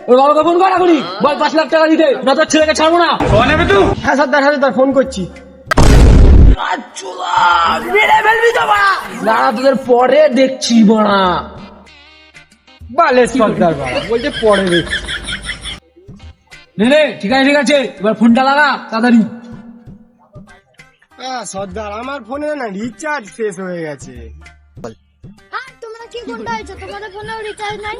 ওর বাবাকে ফোন কর এখনই, বল 5 লাখ টাকা দিতে, না তোর ছেলেকে ছাড়বো না। হ্যাঁ সর্দার ফোন করছি। মেরে ফেলবি তো বাড়া, দাঁড়া তোদের পরে দেখছি বাড়া। বালে সর্দার বাবা বলছে পরে দেখছি। নে ঠিক আছে, এবার ফোনটা লাগা তাড়াতাড়ি। হ্যাঁ সর্দার আমার ফোনে না রিচার্জ শেষ হয়ে গেছে। তোমরা কি গুন্ডা হয়েছো? তোমাদের ফোনেও রিচার্জ নাই?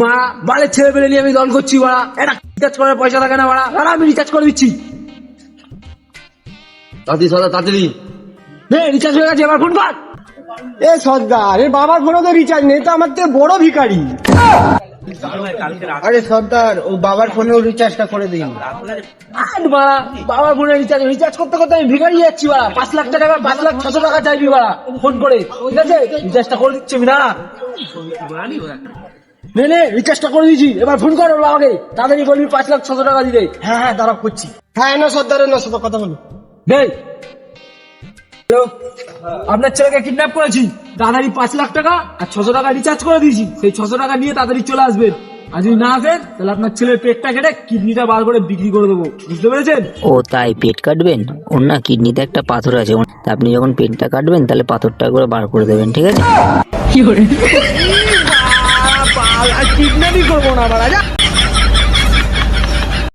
বাড়া বালের ছেলে পেলে নিয়ে আমি দল করছি বাড়া, এটা রিচার্জ করার পয়সা থাকে না বাড়া, দাঁড়া আমি রিচার্জ করে দিচ্ছি। তাড়াতাড়ি রিচার্জ হয়ে গেছে, এবার ফোন কর। এ সর্দার এর বাবার ফোনে তো রিচার্জ নেই, তো আমার থেকে বড় ভিখারি। আরে সর্দার ও বাবার ফোনেও রিচার্জটা করে দিন। বাড়া বাবার ফোনে রিচার্জ করতে করতে আমি ভিখারি যাচ্ছি বাড়া। 5 লাখ টাকা 5,06,000 টাকা চাইবি বাড়া ফোন করে, ঠিক আছে? রিচার্জটা করে দিচ্ছি আমি, দাঁড়া। নে রিচার্জটা করে দিচ্ছি, এবার ফোন কর ওর বাবাকে, তাড়াতাড়ি বলবি 5,06,000 টাকা দিতে। হ্যাঁ দাঁড়া করছি। হ্যাঁ না সর্দার না সাথে কথা বলো। দেখ আপনার ছেলেকে কিডন্যাপ করেছি, তাড়াতাড়ি 5 লাখ টাকা আর 600 টাকা রিচার্জ করে দিয়েছি, সেই 600 টাকা নিয়ে তাড়াতাড়ি চলে আসবেন। আর যদি না আসেন তাহলে আপনার ছেলের পেটটা কেটে কিডনিটা বার করে বিক্রি করে দেবো, বুঝতে পেরেছেন? ও তাই পেট কাটবেন? ওর না কিডনিতে একটা পাথর আছে, তা আপনি যখন পেটটা কাটবেন তাহলে পাথরটা করে বার করে দেবেন, ঠিক আছে? কিডন্যাপই করবো না বাড়া।